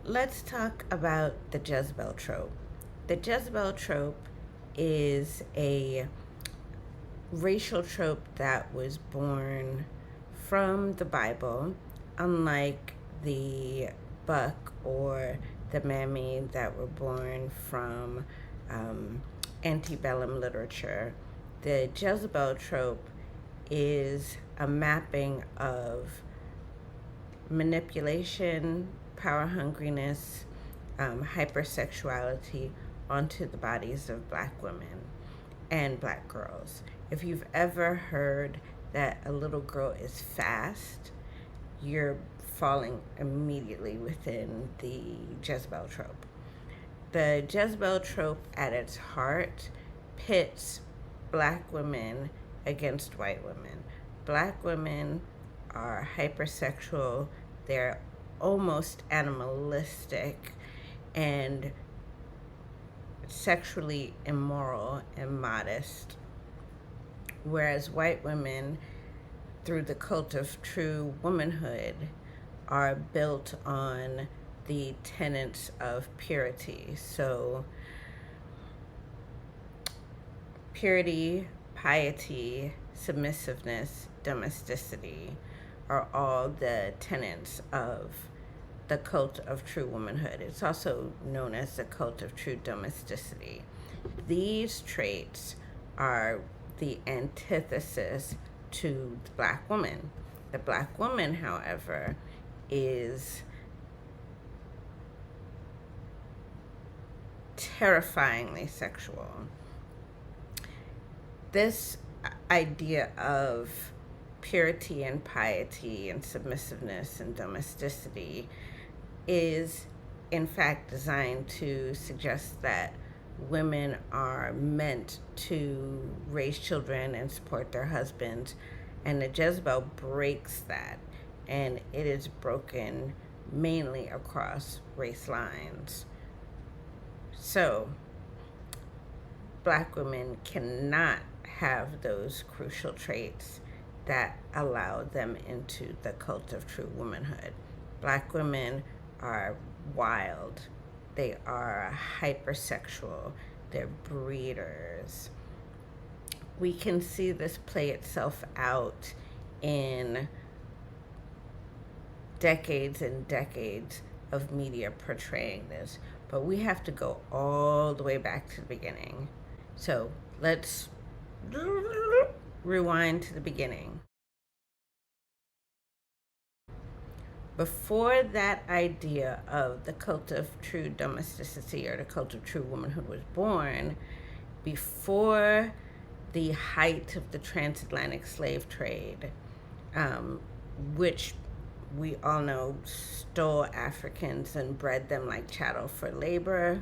Let's talk about the Jezebel Trope. The Jezebel Trope is a racial trope that was born from the Bible, unlike the buck or the mammy that were born from um, antebellum literature. The Jezebel Trope is a mapping of manipulation, power hungriness, hypersexuality onto the bodies of black women and black girls. If you've ever heard that a little girl is fast, you're falling immediately within the Jezebel Trope. The Jezebel Trope at its heart pits black women against white women. Black women are hypersexual, they're almost animalistic and sexually immoral and modest, whereas white women, through the cult of true womanhood, are built on the tenets of purity. So, purity, piety, submissiveness, domesticity are all the tenets of the cult of true womanhood. It's also known as the cult of true domesticity. These traits are the antithesis to the black woman. The black woman, however, is terrifyingly sexual. This idea of purity and piety and submissiveness and domesticity is in fact designed to suggest that women are meant to raise children and support their husbands, and the Jezebel breaks that, and it is broken mainly across race lines. So black women cannot have those crucial traits that allow them into the cult of true womanhood. Black women are wild, they are hypersexual, they're breeders. We can see this play itself out in decades and decades of media portraying this, but we have to go all the way back to the beginning. So let's rewind to the beginning. Before that idea of the cult of true domesticity or the cult of true womanhood was born, before the height of the transatlantic slave trade, which we all know stole Africans and bred them like chattel for labor,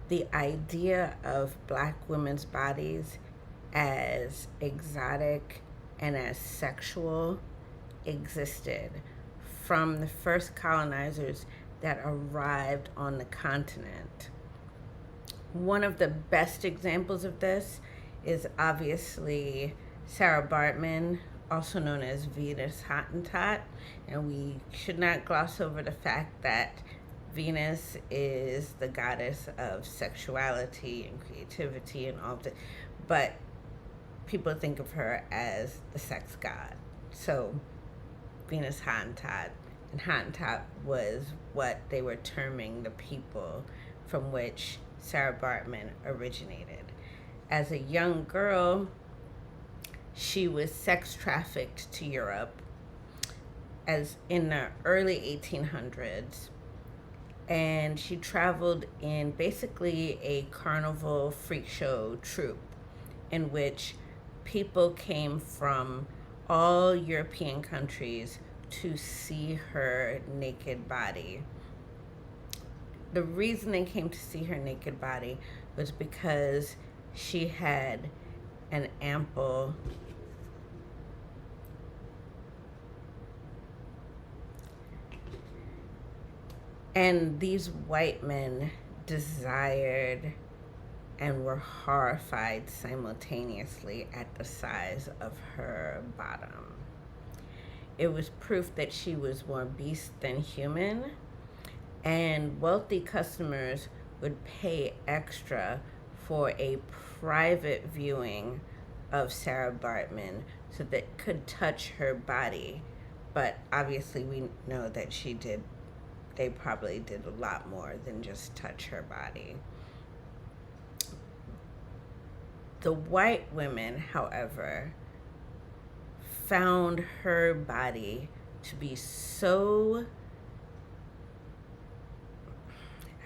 the idea of black women's bodies as exotic and as sexual existed from the first colonizers that arrived on the continent. One of the best examples of this is obviously Sarah Bartman, also known as Venus Hottentot, and we should not gloss over the fact that Venus is the goddess of sexuality and creativity and all of that, but people think of her as the sex god. So Venus Hottentot, and Hottentot was what they were terming the people from which Sarah Bartman originated. As a young girl, she was sex trafficked to Europe as in the early 1800s, and she traveled in basically a carnival freak show troupe in which people came from all European countries to see her naked body. The reason they came to see her naked body was because she had an ample and these white men desired and were horrified simultaneously at the size of her bottom. It was proof that she was more beast than human, and wealthy customers would pay extra for a private viewing of Sarah Bartman so that could touch her body. But obviously, we know that they probably did a lot more than just touch her body. The white women, however, found her body to be so,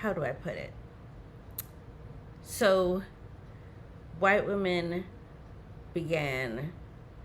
how do I put it? So, white women began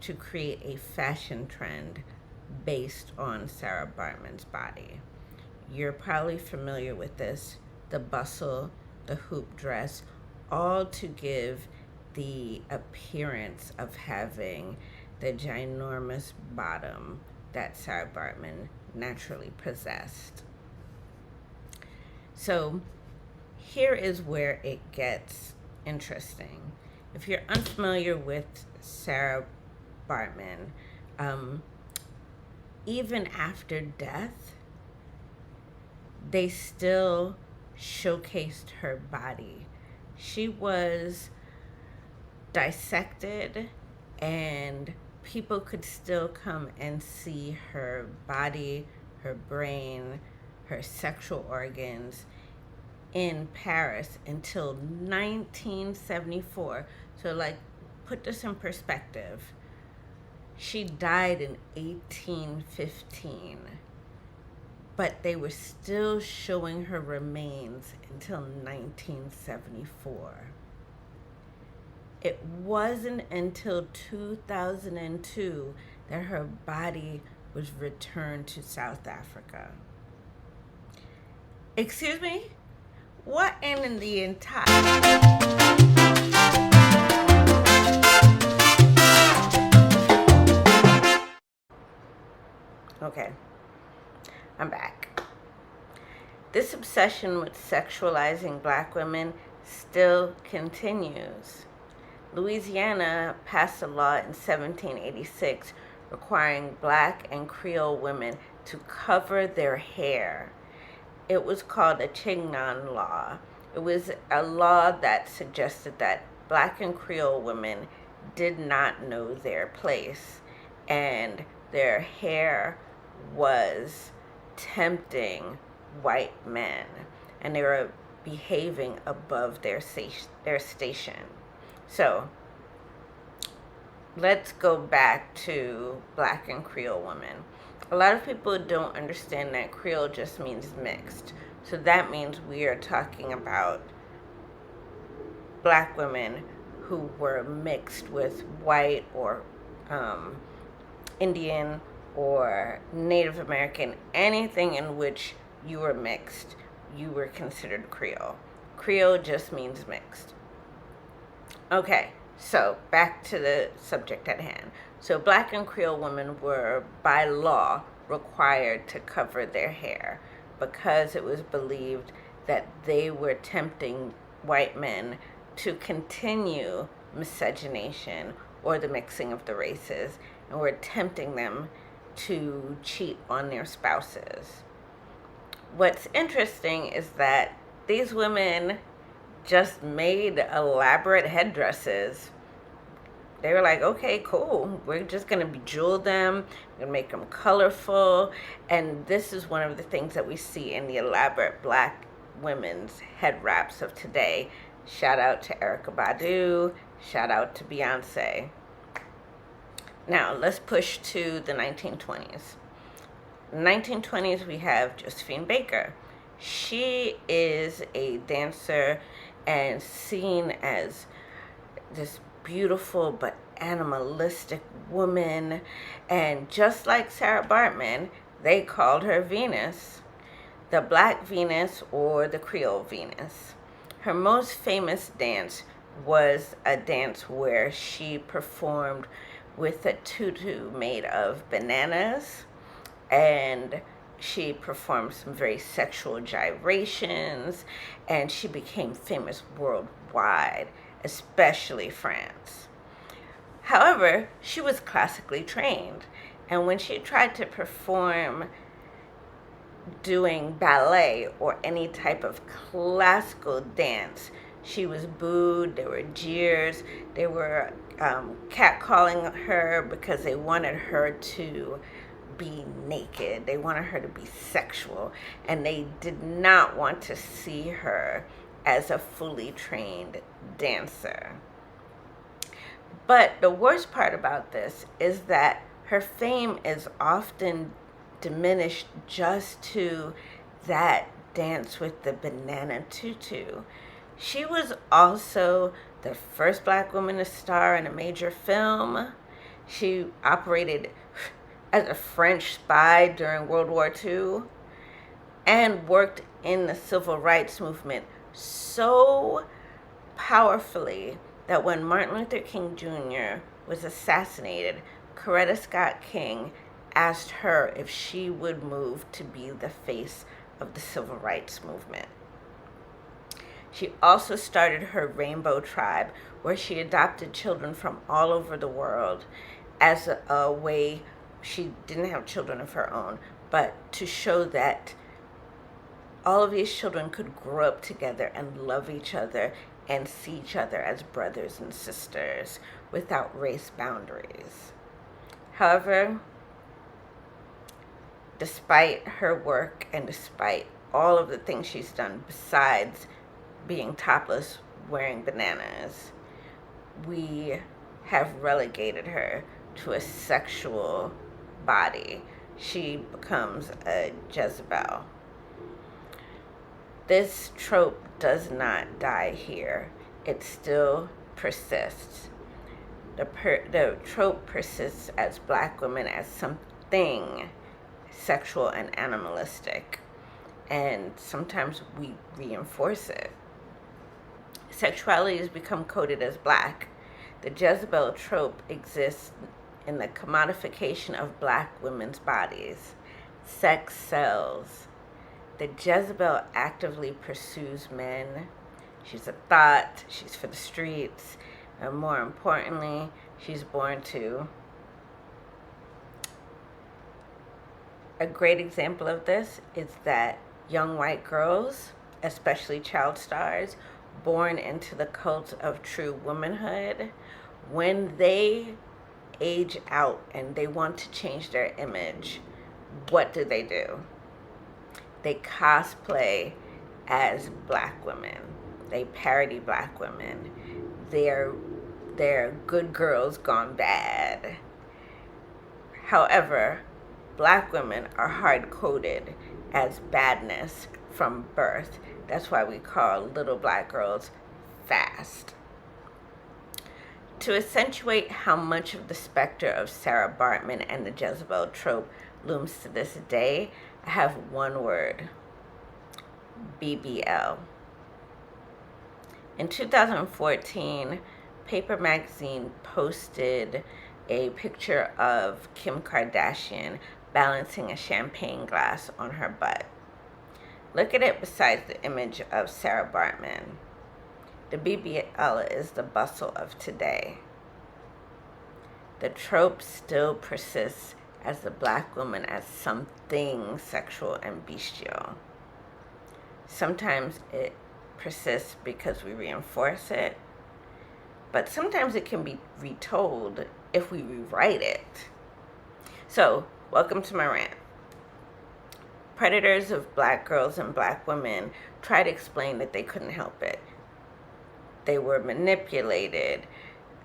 to create a fashion trend based on Sarah Bartman's body. You're probably familiar with this: the bustle, the hoop dress, all to give the appearance of having the ginormous bottom that Sarah Bartman naturally possessed. So here is where it gets interesting. If you're unfamiliar with Sarah Bartman, even after death, they still showcased her body. She was dissected, and people could still come and see her body, her brain, her sexual organs in Paris until 1974. So, like, put this in perspective. She died in 1815, but they were still showing her remains until 1974. It wasn't until 2002 that her body was returned to South Africa. Excuse me? What in the entire... Okay, I'm back. This obsession with sexualizing black women still continues. Louisiana passed a law in 1786 requiring black and Creole women to cover their hair. It was called a Chignon law. It was a law that suggested that black and Creole women did not know their place, and their hair was tempting white men, and they were behaving above their station. So let's go back to black and Creole women. A lot of people don't understand that Creole just means mixed. So that means we are talking about black women who were mixed with white or Indian or Native American. Anything in which you were mixed, you were considered Creole. Creole just means mixed. Okay, so back to the subject at hand. So black and Creole women were, by law, required to cover their hair because it was believed that they were tempting white men to continue miscegenation or the mixing of the races, and were tempting them to cheat on their spouses. What's interesting is that these women just made elaborate headdresses. They were like, okay, cool. We're just going to bejewel them. We're going to make them colorful. And this is one of the things that we see in the elaborate black women's head wraps of today. Shout out to Erykah Badu. Shout out to Beyonce. Now, let's push to the 1920s. In the 1920s, we have Josephine Baker. She is a dancer and seen as this beautiful but animalistic woman. And just like Sarah Bartman, they called her Venus, the Black Venus or the Creole Venus. Her most famous dance was a dance where she performed with a tutu made of bananas, and she performed some very sexual gyrations, and she became famous worldwide, especially France. However, she was classically trained, and when she tried to perform doing ballet or any type of classical dance. She was booed, there were jeers, they were catcalling her because they wanted her to be naked. They wanted her to be sexual, and they did not want to see her as a fully trained dancer. But the worst part about this is that her fame is often diminished just to that dance with the banana tutu. She was also the first black woman to star in a major film. She operated as a French spy during World War II and worked in the civil rights movement so powerfully that when Martin Luther King Jr. was assassinated, Coretta Scott King asked her if she would move to be the face of the civil rights movement. She also started her Rainbow Tribe, where she adopted children from all over the world as a way. She didn't have children of her own, but to show that all of these children could grow up together and love each other and see each other as brothers and sisters without race boundaries. However, despite her work and despite all of the things she's done besides being topless wearing bananas, we have relegated her to a sexual body. She becomes a Jezebel. This trope does not die here. It still persists. The trope persists as black women as something sexual and animalistic, and sometimes we reinforce it. Sexuality has become coded as black. The Jezebel trope exists in the commodification of black women's bodies. Sex sells. The Jezebel actively pursues men. She's a thought, she's for the streets, and more importantly, she's born to. A great example of this is that young white girls, especially child stars, born into the cult of true womanhood, when they age out and they want to change their image, what do? They cosplay as black women. They parody black women. They're good girls gone bad. However, black women are hard-coded as badness from birth. That's why we call little black girls fast. To accentuate how much of the specter of Sarah Bartman and the Jezebel trope looms to this day, I have one word: BBL. In 2014, Paper Magazine posted a picture of Kim Kardashian balancing a champagne glass on her butt. Look at it beside the image of Sarah Bartman. The BBL is the bustle of today. The trope still persists as the black woman as something sexual and bestial. Sometimes it persists because we reinforce it, but sometimes it can be retold if we rewrite it. So, welcome to my rant. Predators of black girls and black women try to explain that they couldn't help it. They were manipulated.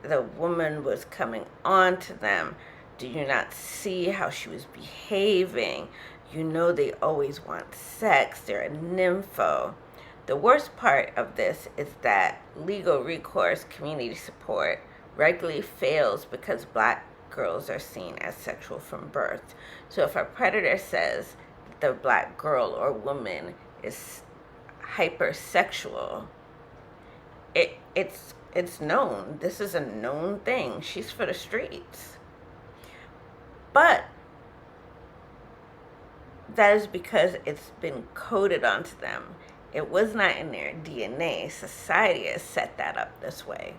The woman was coming on to them. Do you not see how she was behaving? You know they always want sex. They're a nympho. The worst part of this is that legal recourse community support regularly fails because black girls are seen as sexual from birth. So if a predator says that the black girl or woman is hypersexual, it's known. This is a known thing. She's for the streets. But that is because it's been coded onto them. It was not in their DNA. Society has set that up this way.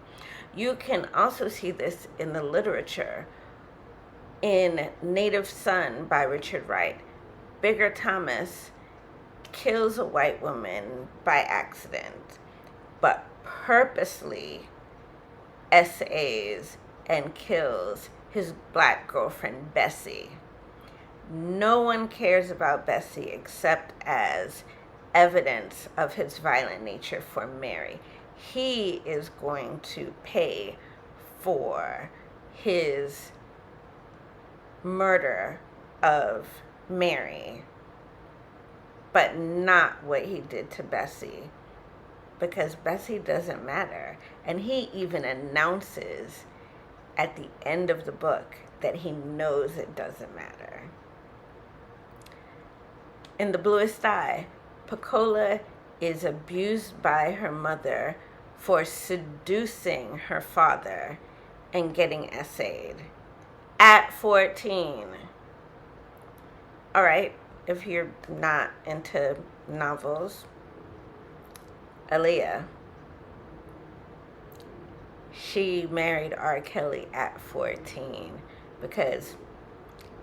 You can also see this in the literature. In Native Son by Richard Wright, Bigger Thomas kills a white woman by accident, but purposely essays and kills his black girlfriend Bessie. No one cares about Bessie except as evidence of his violent nature for Mary. He is going to pay for his murder of Mary, but not what he did to Bessie, because Bessie doesn't matter. And he even announces at the end of the book that he knows it doesn't matter. In The Bluest Eye, Pecola is abused by her mother for seducing her father and getting essayed at 14. All right, if you're not into novels, Aaliyah, she married R. Kelly at 14 because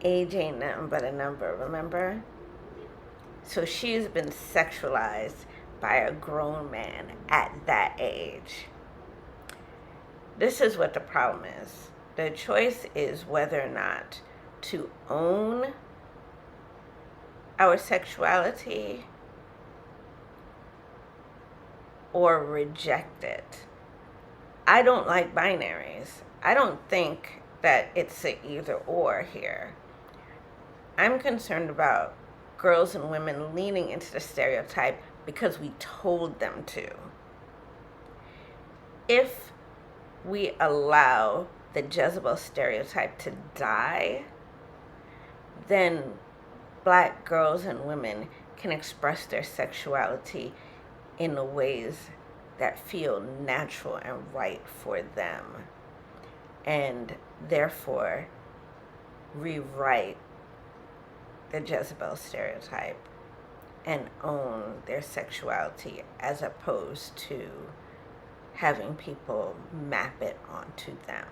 age ain't nothing but a number, remember? So she's been sexualized by a grown man at that age. This is what the problem is. The choice is whether or not to own our sexuality or reject it. I don't like binaries. I don't think that it's an either or here. I'm concerned about girls and women leaning into the stereotype because we told them to. If we allow the Jezebel stereotype to die, then black girls and women can express their sexuality in the ways that feel natural and right for them, and therefore rewrite the Jezebel stereotype and own their sexuality, as opposed to having people map it onto them.